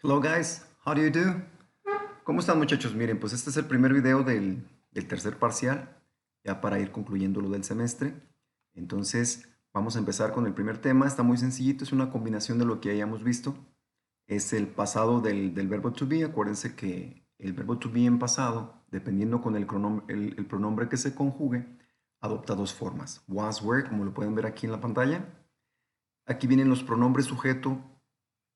Hello guys, how do you do? ¿Cómo están muchachos? Miren, pues este es el primer video del tercer parcial, ya para ir concluyendo lo del semestre. Entonces vamos a empezar con el primer tema, está muy sencillito, es una combinación de lo que hayamos visto. Es el pasado del verbo to be, acuérdense que el verbo to be en pasado, dependiendo con el pronombre que se conjugue, adopta dos formas. Was, were, como lo pueden ver aquí en la pantalla. Aquí vienen los pronombres sujeto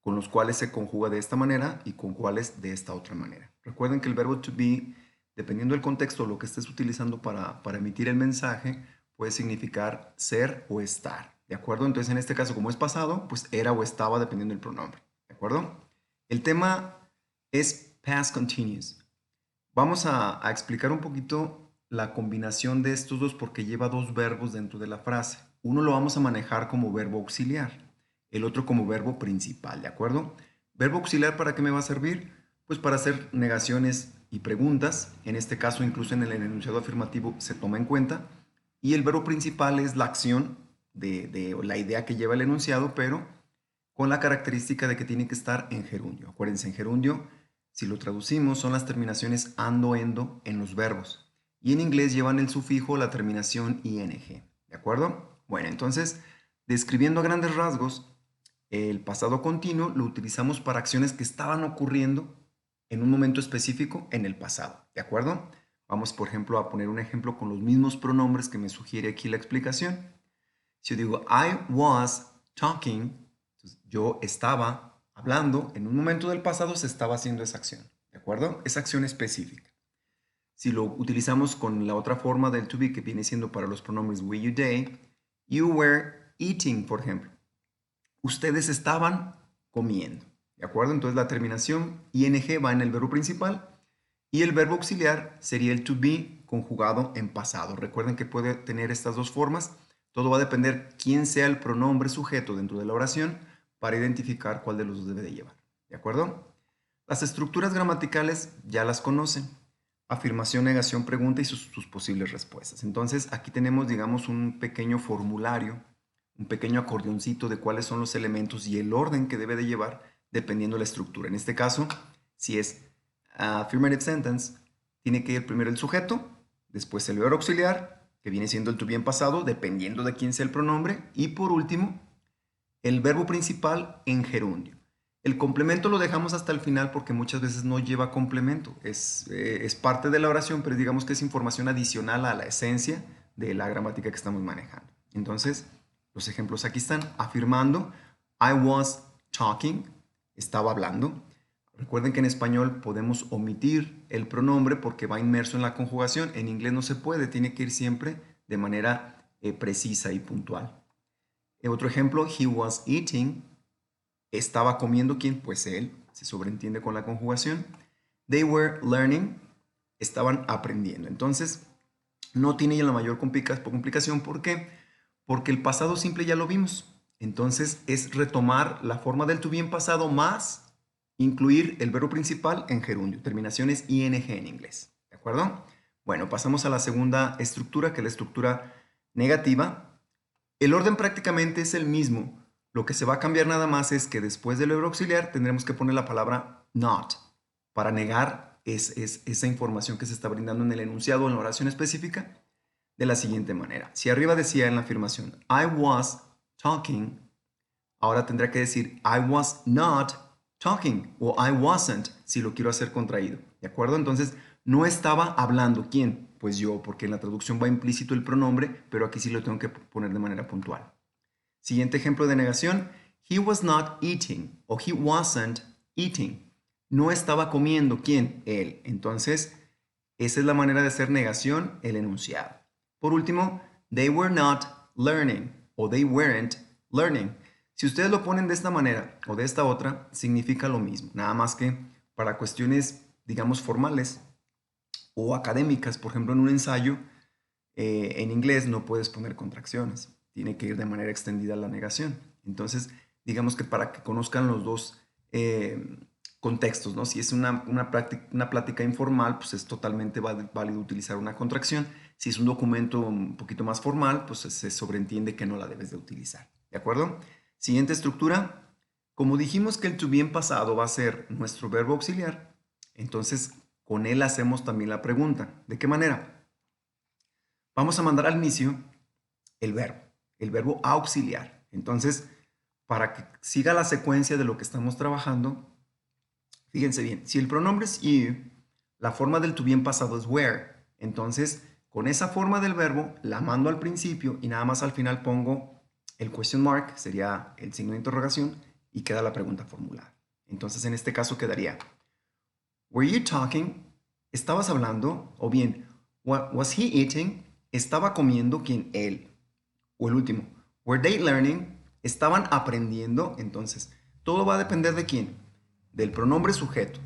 con los cuales se conjuga de esta manera y con cuáles de esta otra manera. Recuerden que el verbo to be, dependiendo del contexto, lo que estés utilizando para emitir el mensaje, puede significar ser o estar. ¿De acuerdo? Entonces, en este caso, como es pasado, pues era o estaba dependiendo del pronombre. ¿De acuerdo? El tema es past continuous. Vamos a explicar un poquito la combinación de estos dos porque lleva dos verbos dentro de la frase. Uno lo vamos a manejar como verbo auxiliar, el otro como verbo principal, ¿de acuerdo? ¿Verbo auxiliar para qué me va a servir? Pues para hacer negaciones y preguntas. En este caso, incluso en el enunciado afirmativo se toma en cuenta. Y el verbo principal es la acción de la idea que lleva el enunciado, pero con la característica de que tiene que estar en gerundio. Acuérdense, en gerundio, si lo traducimos, son las terminaciones ando, endo en los verbos. Y en inglés llevan el sufijo o la terminación ing. ¿De acuerdo? Bueno, entonces, describiendo a grandes rasgos, el pasado continuo lo utilizamos para acciones que estaban ocurriendo en un momento específico en el pasado. ¿De acuerdo? Vamos, por ejemplo, a poner un ejemplo con los mismos pronombres que me sugiere aquí la explicación. Si yo digo I was talking, entonces yo estaba hablando, en un momento del pasado se estaba haciendo esa acción, ¿de acuerdo? Esa acción específica. Si lo utilizamos con la otra forma del to be que viene siendo para los pronombres we, you, they, you were eating, por ejemplo. Ustedes estaban comiendo, ¿de acuerdo? Entonces la terminación ing va en el verbo principal y el verbo auxiliar sería el to be conjugado en pasado. Recuerden que puede tener estas dos formas. Todo va a depender quién sea el pronombre sujeto dentro de la oración para identificar cuál de los dos debe de llevar. ¿De acuerdo? Las estructuras gramaticales ya las conocen. Afirmación, negación, pregunta y sus posibles respuestas. Entonces aquí tenemos, digamos, un pequeño formulario, un pequeño acordeoncito de cuáles son los elementos y el orden que debe de llevar dependiendo de la estructura. En este caso, si es affirmative sentence, tiene que ir primero el sujeto, después el verbo auxiliar, que viene siendo el to be en pasado, dependiendo de quién sea el pronombre, y por último, el verbo principal en gerundio. El complemento lo dejamos hasta el final porque muchas veces no lleva complemento. Es parte de la oración, pero digamos que es información adicional a la esencia de la gramática que estamos manejando. Entonces, los ejemplos aquí están. Afirmando, I was talking, estaba hablando. Recuerden que en español podemos omitir el pronombre porque va inmerso en la conjugación. En inglés no se puede, tiene que ir siempre de manera precisa y puntual. Otro ejemplo, he was eating, estaba comiendo ¿quién? Pues él, se sobreentiende con la conjugación. They were learning, estaban aprendiendo. Entonces, no tiene ya la mayor complicación. ¿Por qué? Porque el pasado simple ya lo vimos. Entonces, es retomar la forma del to be en pasado más incluir el verbo principal en gerundio, terminaciones ing en inglés. ¿De acuerdo? Bueno, pasamos a la segunda estructura, que es la estructura negativa. El orden prácticamente es el mismo. Lo que se va a cambiar nada más es que después del verbo auxiliar tendremos que poner la palabra not para negar esa información que se está brindando en el enunciado o en la oración específica de la siguiente manera. Si arriba decía en la afirmación I was talking, ahora tendrá que decir I was not talking o I wasn't si lo quiero hacer contraído. ¿De acuerdo? Entonces, no estaba hablando. ¿Quién? Pues yo, porque en la traducción va implícito el pronombre, pero aquí sí lo tengo que poner de manera puntual. Siguiente ejemplo de negación. He was not eating o he wasn't eating. No estaba comiendo. ¿Quién? Él. Entonces, esa es la manera de hacer negación, el enunciado. Por último, they were not learning o they weren't learning. Si ustedes lo ponen de esta manera o de esta otra, significa lo mismo. Nada más que para cuestiones, digamos, formales o académicas, por ejemplo, en un ensayo, en inglés no puedes poner contracciones. Tiene que ir de manera extendida la negación. Entonces, digamos que para que conozcan los dos contextos, ¿no? Si es una plática informal, pues es totalmente válido utilizar una contracción. Si es un documento un poquito más formal, pues se sobreentiende que no la debes de utilizar. ¿De acuerdo? Siguiente estructura, Como dijimos que el to be en pasado va a ser nuestro verbo auxiliar, entonces con él hacemos también la pregunta. ¿De qué manera? Vamos a mandar al inicio el verbo auxiliar. Entonces, para que siga la secuencia de lo que estamos trabajando, fíjense bien, si el pronombre es you, la forma del to be en pasado es were. Entonces, con esa forma del verbo, la mando al principio y nada más al final pongo el question mark, sería el signo de interrogación, y queda la pregunta formulada. Entonces, en este caso quedaría, were you talking? ¿Estabas hablando? O bien, was he eating? ¿Estaba comiendo? ¿Quién? Él. O el último, were they learning? ¿Estaban aprendiendo? Entonces, todo va a depender de quién, del pronombre sujeto.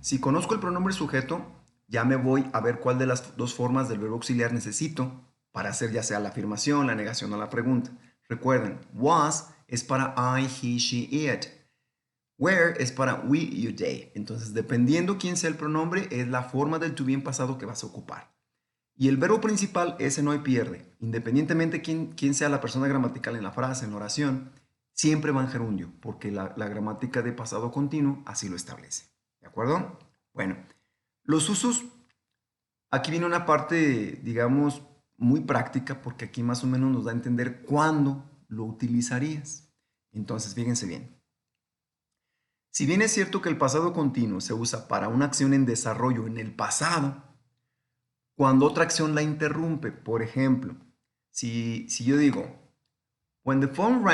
Si conozco el pronombre sujeto, ya me voy a ver cuál de las dos formas del verbo auxiliar necesito para hacer ya sea la afirmación, la negación o la pregunta. Recuerden, was es para I, he, she, it. Where es para we, you, they. Entonces, dependiendo quién sea el pronombre, es la forma del to be en pasado que vas a ocupar. Y el verbo principal, ese no hay pierde. Independientemente quién sea la persona gramatical en la frase, en la oración, siempre va en gerundio, porque la gramática de pasado continuo así lo establece. ¿De acuerdo? Bueno, los usos, aquí viene una parte, digamos, muy práctica, porque aquí más o menos nos da a entender cuándo lo utilizarías. Entonces, fíjense bien. Si bien es cierto que el pasado continuo se usa para una acción en desarrollo en el pasado, cuando otra acción la interrumpe, por ejemplo, si yo digo, when the phone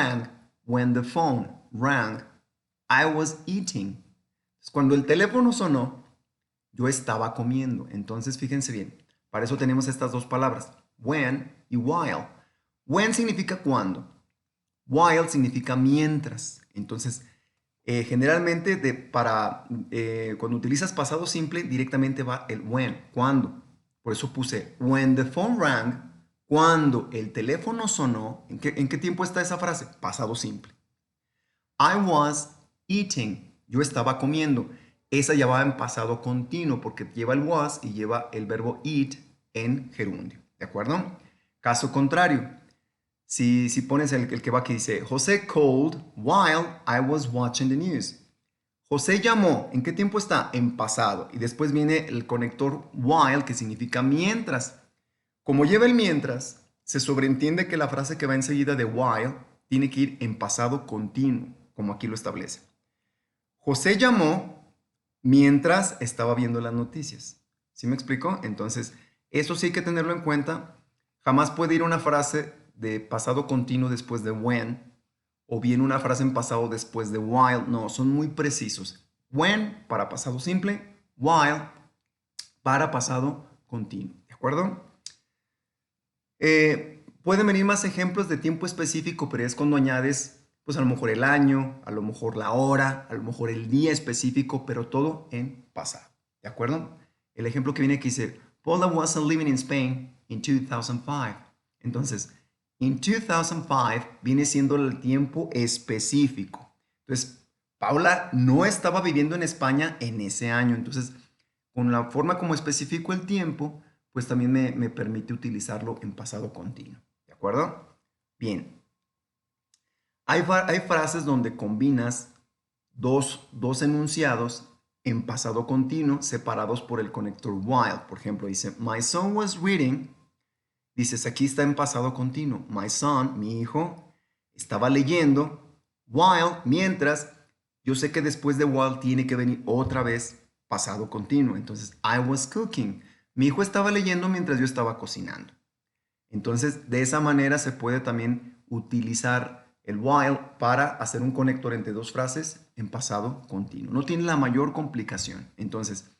rang, I was eating. Cuando el teléfono sonó, yo estaba comiendo. Entonces, fíjense bien, para eso tenemos estas dos palabras, when y while. When significa cuando, while significa mientras. Entonces, generalmente cuando utilizas pasado simple, directamente va el when, cuando. Por eso puse, when the phone rang, cuando el teléfono sonó. ¿En qué tiempo está esa frase? Pasado simple. I was eating, yo estaba comiendo. Esa ya va en pasado continuo porque lleva el was y lleva el verbo eat en gerundio. ¿De acuerdo? Caso contrario, si pones el que va aquí, dice, José called while I was watching the news. José llamó, ¿en qué tiempo está? En pasado. Y después viene el conector while, que significa mientras. Como lleva el mientras, se sobreentiende que la frase que va enseguida de while tiene que ir en pasado continuo, como aquí lo establece. José llamó mientras estaba viendo las noticias. ¿Sí me explico? Entonces, eso sí hay que tenerlo en cuenta. Jamás puede ir una frase de pasado continuo después de when, o bien una frase en pasado después de while. No, son muy precisos. When para pasado simple, while para pasado continuo. ¿De acuerdo? Pueden venir más ejemplos de tiempo específico, pero es cuando añades, pues a lo mejor el año, a lo mejor la hora, a lo mejor el día específico, pero todo en pasado. ¿De acuerdo? El ejemplo que viene aquí dice, Paula wasn't living in Spain in 2005. Entonces, in 2005 viene siendo el tiempo específico. Entonces, Paula no estaba viviendo en España en ese año. Entonces, con la forma como especifico el tiempo, pues también me permite utilizarlo en pasado continuo. ¿De acuerdo? Bien. Hay frases donde combinas dos enunciados en pasado continuo separados por el conector while. Por ejemplo, dice, my son was reading. Dices, aquí está en pasado continuo. My son, mi hijo, estaba leyendo. While, mientras, yo sé que después de while tiene que venir otra vez pasado continuo. Entonces, I was cooking. Mi hijo estaba leyendo mientras yo estaba cocinando. Entonces, de esa manera se puede también utilizar el while para hacer un conector entre dos frases en pasado continuo. No tiene la mayor complicación. Entonces,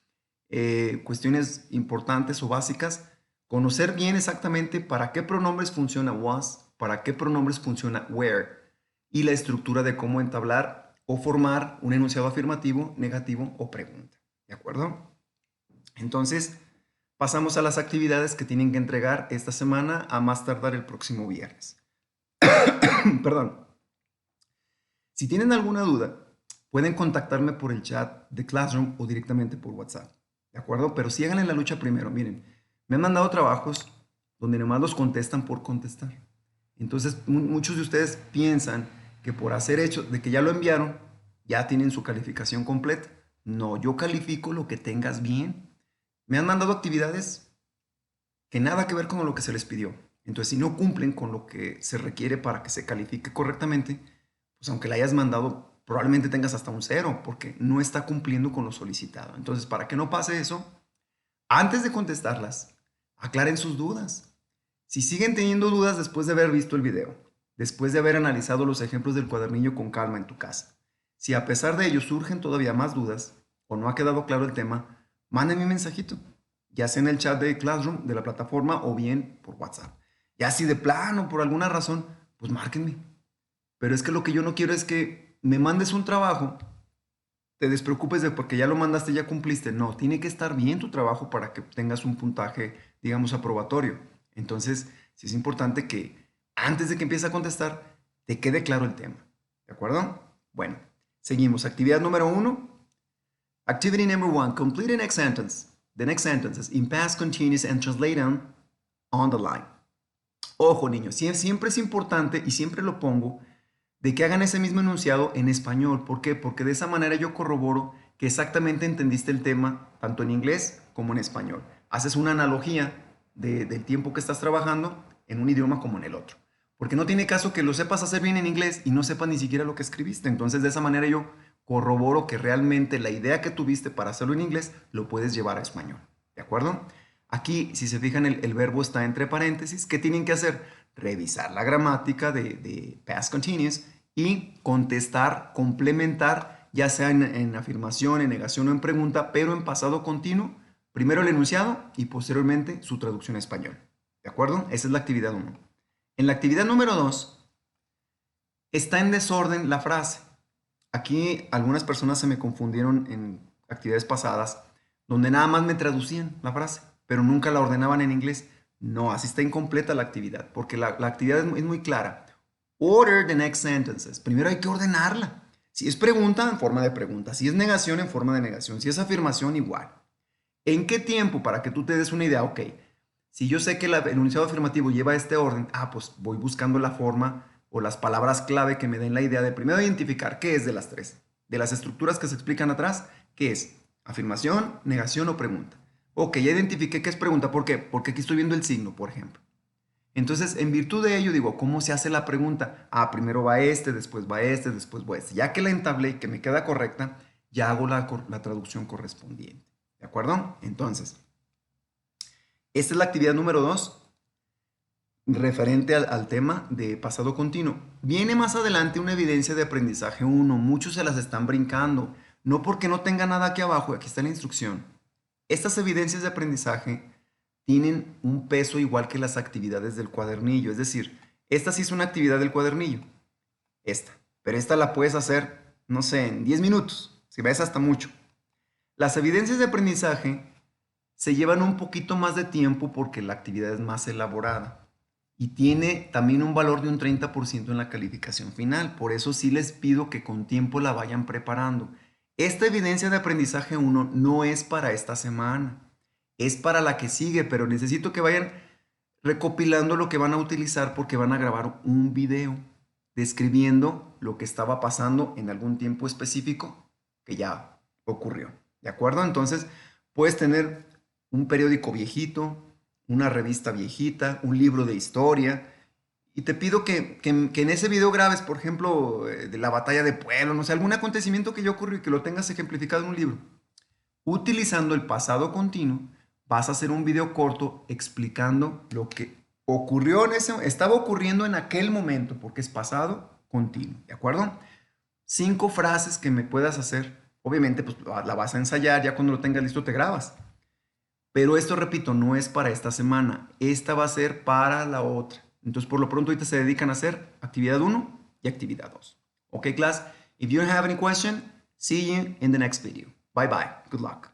cuestiones importantes o básicas, conocer bien exactamente para qué pronombres funciona was, para qué pronombres funciona were y la estructura de cómo entablar o formar un enunciado afirmativo, negativo o pregunta. ¿De acuerdo? Entonces, pasamos a las actividades que tienen que entregar esta semana a más tardar el próximo viernes. Perdón. Si tienen alguna duda, pueden contactarme por el chat de Classroom o directamente por WhatsApp. ¿De acuerdo? Pero sí háganle la lucha primero. Miren, me han mandado trabajos donde nomás los contestan por contestar. Entonces, muchos de ustedes piensan que por hacer hecho, de que ya lo enviaron, ya tienen su calificación completa. No, yo califico lo que tengas bien. Me han mandado actividades que nada que ver con lo que se les pidió. Entonces, si no cumplen con lo que se requiere para que se califique correctamente, pues aunque la hayas mandado, probablemente tengas hasta un 0, porque no está cumpliendo con lo solicitado. Entonces, para que no pase eso, antes de contestarlas, aclaren sus dudas. Si siguen teniendo dudas después de haber visto el video, después de haber analizado los ejemplos del cuadernillo con calma en tu casa, si a pesar de ello surgen todavía más dudas o no ha quedado claro el tema, mándenme un mensajito, ya sea en el chat de Classroom de la plataforma o bien por WhatsApp. Ya si de plano, por alguna razón, pues márquenme. Pero es que lo que yo no quiero es que me mandes un trabajo, te despreocupes de porque ya lo mandaste, ya cumpliste. No, tiene que estar bien tu trabajo para que tengas un puntaje, digamos, aprobatorio. Entonces, sí es importante que antes de que empieces a contestar, te quede claro el tema. ¿De acuerdo? Bueno, seguimos. Actividad número 1. Activity number 1. Complete the next sentence. The next sentences in past continuous and translate them on the line. Ojo, niños, siempre es importante y siempre lo pongo de que hagan ese mismo enunciado en español. ¿Por qué? Porque de esa manera yo corroboro que exactamente entendiste el tema tanto en inglés como en español. Haces una analogía del tiempo que estás trabajando en un idioma como en el otro. Porque no tiene caso que lo sepas hacer bien en inglés y no sepas ni siquiera lo que escribiste. Entonces de esa manera yo corroboro que realmente la idea que tuviste para hacerlo en inglés lo puedes llevar a español. ¿De acuerdo? Aquí, si se fijan, el verbo está entre paréntesis. ¿Qué tienen que hacer? Revisar la gramática de past continuous y contestar, complementar, ya sea en afirmación, en negación o en pregunta, pero en pasado continuo. Primero el enunciado y posteriormente su traducción a español. ¿De acuerdo? Esa es la actividad 1. En la actividad número 2, está en desorden la frase. Aquí algunas personas se me confundieron en actividades pasadas, donde nada más me traducían la frase, pero nunca la ordenaban en inglés. No, así está incompleta la actividad, porque la actividad es muy clara. Order the next sentences. Primero hay que ordenarla. Si es pregunta, en forma de pregunta. Si es negación, en forma de negación. Si es afirmación, igual. ¿En qué tiempo? Para que tú te des una idea. Ok, si yo sé que el enunciado afirmativo lleva este orden, pues voy buscando la forma o las palabras clave que me den la idea de primero identificar qué es de las tres. De las estructuras que se explican atrás, ¿qué es? Afirmación, negación o pregunta. Ok, ya identifiqué qué es pregunta. ¿Por qué? Porque aquí estoy viendo el signo, por ejemplo. Entonces, en virtud de ello, digo, ¿cómo se hace la pregunta? Primero va este, después va este, después va este. Ya que la entablé y que me queda correcta, ya hago la traducción correspondiente. ¿De acuerdo? Entonces, esta es la actividad número 2, referente al tema de pasado continuo. Viene más adelante una evidencia de aprendizaje 1. Muchos se las están brincando. No porque no tenga nada aquí abajo, aquí está la instrucción. Estas evidencias de aprendizaje tienen un peso igual que las actividades del cuadernillo. Es decir, esta sí es una actividad del cuadernillo. Pero esta la puedes hacer, no sé, en 10 minutos. Si ves, hasta mucho. Las evidencias de aprendizaje se llevan un poquito más de tiempo porque la actividad es más elaborada y tiene también un valor de un 30% en la calificación final. Por eso sí les pido que con tiempo la vayan preparando. Esta evidencia de aprendizaje 1 no es para esta semana, es para la que sigue, pero necesito que vayan recopilando lo que van a utilizar porque van a grabar un video describiendo lo que estaba pasando en algún tiempo específico que ya ocurrió. ¿De acuerdo? Entonces, puedes tener un periódico viejito, una revista viejita, un libro de historia, y te pido que en ese video grabes, por ejemplo, de la batalla de Puebla, no sé, algún acontecimiento que ya ocurrió y que lo tengas ejemplificado en un libro. Utilizando el pasado continuo, vas a hacer un video corto explicando lo que ocurrió estaba ocurriendo en aquel momento, porque es pasado continuo, ¿de acuerdo? 5 frases que me puedas hacer. Obviamente, pues la vas a ensayar, ya cuando lo tengas listo te grabas. Pero esto, repito, no es para esta semana. Esta va a ser para la otra. Entonces, por lo pronto, ahorita se dedican a hacer actividad 1 y actividad 2. Okay, class? If you don't have any question, see you in the next video. Bye bye. Good luck.